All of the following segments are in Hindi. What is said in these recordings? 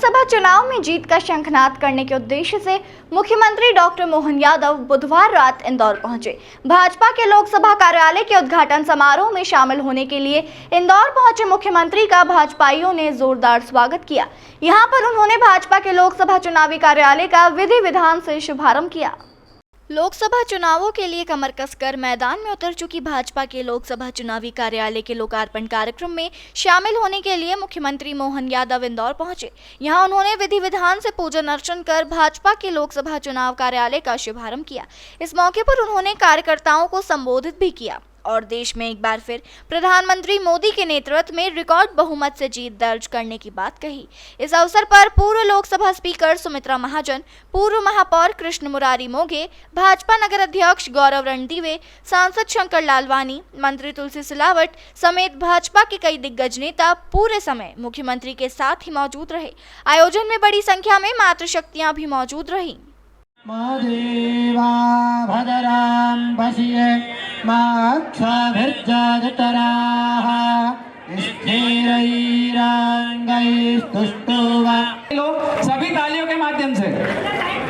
लोकसभा चुनाव में जीत का शंखनाद करने के उद्देश्य से मुख्यमंत्री डॉक्टर मोहन यादव बुधवार रात इंदौर पहुंचे। भाजपा के लोकसभा कार्यालय के उद्घाटन समारोह में शामिल होने के लिए इंदौर पहुंचे मुख्यमंत्री का भाजपाइयों ने जोरदार स्वागत किया। यहां पर उन्होंने भाजपा के लोकसभा चुनावी कार्यालय का विधि विधान से शुभारंभ किया। लोकसभा चुनावों के लिए कमर कसकर मैदान में उतर चुकी भाजपा के लोकसभा चुनावी कार्यालय के लोकार्पण कार्यक्रम में शामिल होने के लिए मुख्यमंत्री मोहन यादव इंदौर पहुंचे। यहां उन्होंने विधि विधान से पूजन अर्चन कर भाजपा के लोकसभा चुनाव कार्यालय का शुभारंभ किया। इस मौके पर उन्होंने कार्यकर्ताओं को संबोधित भी किया और देश में एक बार फिर प्रधानमंत्री मोदी के नेतृत्व में रिकॉर्ड बहुमत से जीत दर्ज करने की बात कही। इस अवसर पर पूर्व लोकसभा स्पीकर सुमित्रा महाजन, पूर्व महापौर कृष्ण मुरारी मोघे, भाजपा नगर अध्यक्ष गौरव रणदीवे, सांसद शंकर लालवानी, मंत्री तुलसी सिलावट समेत भाजपा के कई दिग्गज नेता पूरे समय मुख्यमंत्री के साथ ही मौजूद रहे। आयोजन में बड़ी संख्या में मातृशक्तियां भी मौजूद रही। महादेवा भद्रां पश्य माक्षाभिर्जातराः स्थिरैरांगैस्तुष्टुवा। लोग सभी तालियों के माध्यम से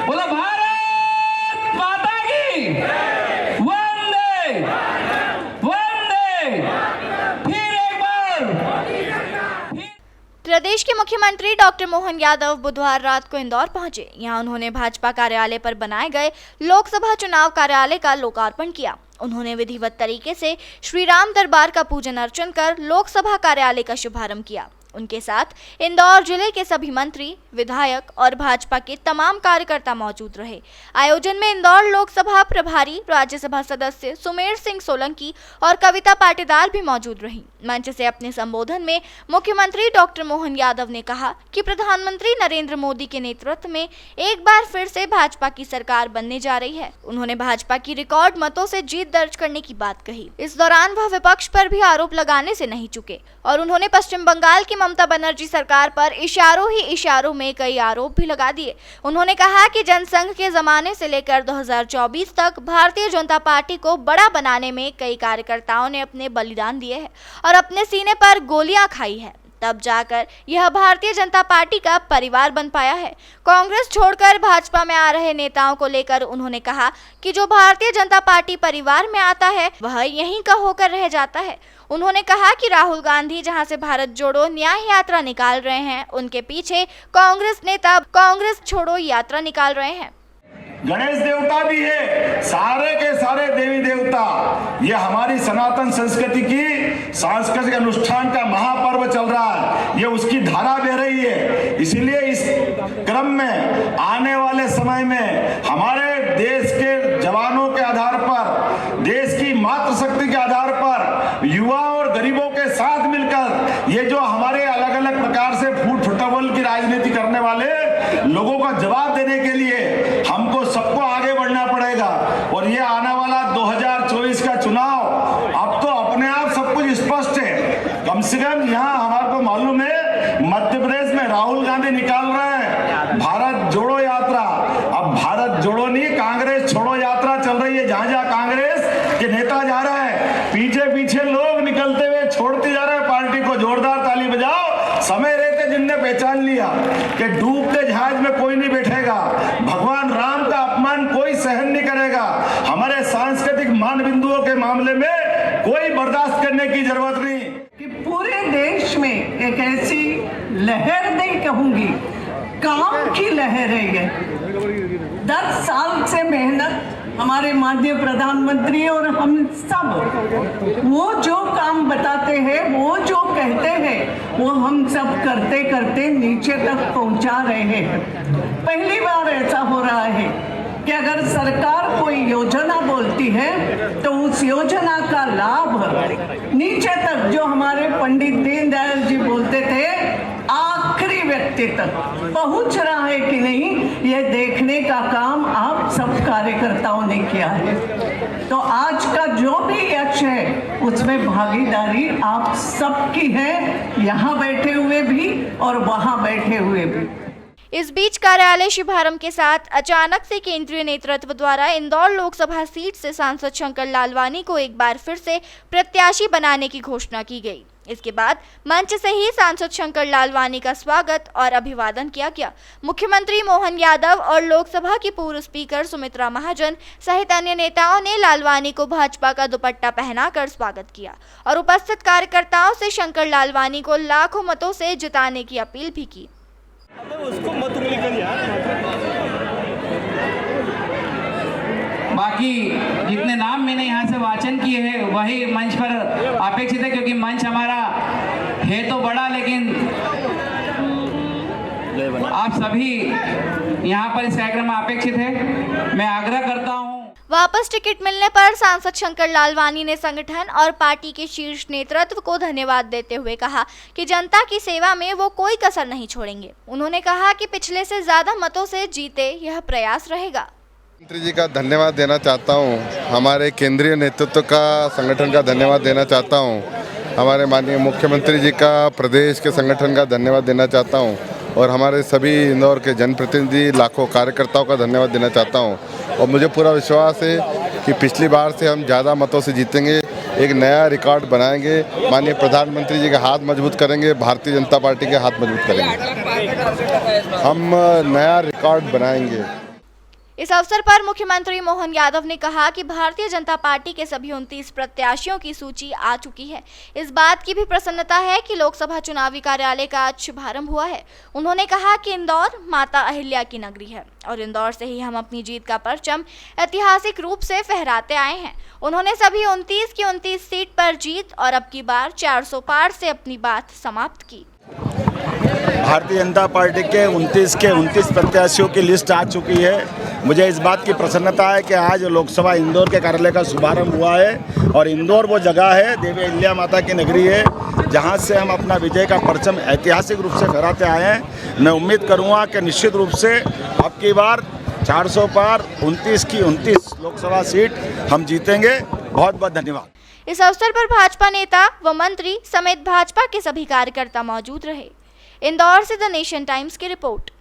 बोलो भारत माता की वंदे वंदे। फिर एक बार। प्रदेश के मुख्यमंत्री डॉक्टर मोहन यादव बुधवार रात को इंदौर पहुंचे। यहां उन्होंने भाजपा कार्यालय पर बनाए गए लोकसभा चुनाव कार्यालय का लोकार्पण किया। उन्होंने विधिवत तरीके से श्री राम दरबार का पूजन अर्चन कर लोकसभा कार्यालय का शुभारंभ किया। उनके साथ इंदौर जिले के सभी मंत्री, विधायक और भाजपा के तमाम कार्यकर्ता मौजूद रहे। आयोजन में इंदौर लोकसभा प्रभारी राज्यसभा सदस्य सुमेर सिंह सोलंकी और कविता पाटीदार भी मौजूद रहीं। मंच से अपने संबोधन में मुख्यमंत्री डॉक्टर मोहन यादव ने कहा कि प्रधानमंत्री नरेंद्र मोदी के नेतृत्व में एक बार फिर से भाजपा की सरकार बनने जा रही है। उन्होंने भाजपा की रिकॉर्ड मतों से जीत दर्ज करने की बात कही। इस दौरान वह विपक्ष पर भी आरोप लगाने से नहीं चुके और उन्होंने पश्चिम बंगाल की ममता बनर्जी सरकार पर इशारों ही इशारों में कई आरोप भी लगा दिए। उन्होंने कहा कि जनसंघ के जमाने से लेकर 2024 तक भारतीय जनता पार्टी को बड़ा बनाने में कई कार्यकर्ताओं ने अपने बलिदान दिए हैं और अपने सीने पर गोलियां खाई है, तब जाकर यह भारतीय जनता पार्टी का परिवार बन पाया है। कांग्रेस छोड़कर भाजपा में आ रहे नेताओं को लेकर उन्होंने कहा कि जो भारतीय जनता पार्टी परिवार में आता है वह यहीं का होकर रह जाता है। उन्होंने कहा कि राहुल गांधी जहां से भारत जोड़ो न्याय यात्रा निकाल रहे हैं, उनके पीछे कांग्रेस नेता कांग्रेस छोड़ो यात्रा निकाल रहे हैं। गणेश देवता भी है, सारे के सारे देवी देवता, ये हमारी सनातन संस्कृति की सांस्कृतिक अनुष्ठान का महापर्व चल रहा है, ये उसकी धारा बह रही है। इसलिए इस क्रम में आने वाले समय में हमारे देश के जवानों के आधार पर, देश की मातृशक्ति के आधार पर युवा और गरीबों के साथ मिलकर ये जो हमारे अलग अलग प्रकार से फूट फुटबॉल की राजनीति करने वाले लोगों का जवाब देने के लिए हमको सबको आगे बढ़ना पड़ेगा। और ये आने वाला 2024 का चुनाव अब तो अपने आप सब कुछ स्पष्ट है। कम से कम यहाँ हमारे को मालूम है मध्य प्रदेश में राहुल गांधी निकाल रहे हैं भारत जोड़ो यात्रा। अब भारत जोड़ो नहीं, कांग्रेस छोड़ो यात्रा चल रही है। जहां जहां कांग्रेस के नेता जा रहे हैं, पीछे पीछे लोग निकलते हुए छोड़ते जा रहे हैं पार्टी को। जोरदार ताली बजाओ। समय रहते जिनने पहचान लिया कि डूबते जहाज में कोई नहीं बैठेगा, भगवान राम का अपमान कोई सहन नहीं करेगा, हमारे सांस्कृतिक मान बिंदुओं के मामले में कोई बर्दाश्त करने की जरूरत नहीं। कि पूरे देश में एक ऐसी लहर नहीं कहूंगी, काम की लहर है ये। 10 साल से मेहनत हमारे माननीय प्रधानमंत्री और हम सब, वो जो काम बताते हैं, वो जो कहते हैं, वो हम सब करते करते नीचे तक पहुंचा रहे हैं। पहली बार ऐसा हो रहा है कि अगर सरकार कोई योजना बोलती है तो उस योजना का लाभ नीचे तक, जो हमारे पंडित दीनदयाल जी बोलते थे, आखिरी व्यक्ति तक पहुंच रहा है कि नहीं, ये देखने का काम आप सब कार्यकर्ताओं ने किया है। तो आज का जो भी यश है उसमें भागीदारी आप सबकी है, यहाँ बैठे हुए भी और वहाँ बैठे हुए भी। इस बीच कार्यालय शुभारंभ के साथ अचानक से केंद्रीय नेतृत्व द्वारा इंदौर लोकसभा सीट से सांसद शंकर लालवानी को एक बार फिर से प्रत्याशी बनाने की घोषणा की गई। इसके बाद मंच से ही सांसद शंकर लालवानी का स्वागत और अभिवादन किया गया। मुख्यमंत्री मोहन यादव और लोकसभा की पूर्व स्पीकर सुमित्रा महाजन सहित अन्य नेताओं ने लालवानी को भाजपा का दुपट्टा पहनाकर स्वागत किया और उपस्थित कार्यकर्ताओं से शंकर लालवानी को लाखों मतों से जिताने की अपील भी की। बाकी जितने नाम मैंने यहाँ से वाचन किए हैं वही मंच पर अपेक्षित है, क्योंकि मंच हमारा है तो बड़ा, लेकिन आप सभी यहाँ पर इस कार्यक्रम में अपेक्षित है। मैं आग्रह करता हूँ। वापस टिकट मिलने पर सांसद शंकर लालवानी ने संगठन और पार्टी के शीर्ष नेतृत्व को धन्यवाद देते हुए कहा कि जनता की सेवा में वो कोई कसर नहीं छोड़ेंगे। उन्होंने कहा कि पिछले से ज्यादा मतों से जीते यह प्रयास रहेगा। मंत्री जी का धन्यवाद देना चाहता हूँ, हमारे केंद्रीय नेतृत्व का, संगठन का धन्यवाद देना चाहता हूँ, हमारे माननीय मुख्यमंत्री जी का, प्रदेश के संगठन का धन्यवाद देना चाहता हूँ और हमारे सभी इंदौर के जनप्रतिनिधि, लाखों कार्यकर्ताओं का धन्यवाद देना चाहता हूँ। और मुझे पूरा विश्वास है कि पिछली बार से हम ज़्यादा मतों से जीतेंगे, एक नया रिकॉर्ड बनाएंगे, माननीय प्रधानमंत्री जी का हाथ मजबूत करेंगे, भारतीय जनता पार्टी के हाथ मजबूत करेंगे, हम नया रिकॉर्ड बनाएंगे। इस अवसर पर मुख्यमंत्री मोहन यादव ने कहा कि भारतीय जनता पार्टी के सभी 29 प्रत्याशियों की सूची आ चुकी है। इस बात की भी प्रसन्नता है कि लोकसभा चुनावी कार्यालय का आज शुभारंभ हुआ है। उन्होंने कहा कि इंदौर माता अहिल्या की नगरी है और इंदौर से ही हम अपनी जीत का परचम ऐतिहासिक रूप से फहराते आए हैं। उन्होंने सभी 29 की 29 सीट पर जीत और अब की बार 400 पार से अपनी बात समाप्त की। भारतीय जनता पार्टी के 29 प्रत्याशियों की लिस्ट आ चुकी है। मुझे इस बात की प्रसन्नता है कि आज लोकसभा इंदौर के कार्यालय का शुभारंभ हुआ है और इंदौर वो जगह है, देवी अहिल्या माता की नगरी है, जहां से हम अपना विजय का परचम ऐतिहासिक रूप से फहराते आए हैं। मैं उम्मीद करूंगा कि निश्चित रूप से अब की बार 400 पार 29 की 29 लोकसभा सीट हम जीतेंगे। बहुत बहुत धन्यवाद। इस अवसर पर भाजपा नेता व मंत्री समेत भाजपा के सभी कार्यकर्ता मौजूद रहे। इंदौर से द नेशन टाइम्स की रिपोर्ट।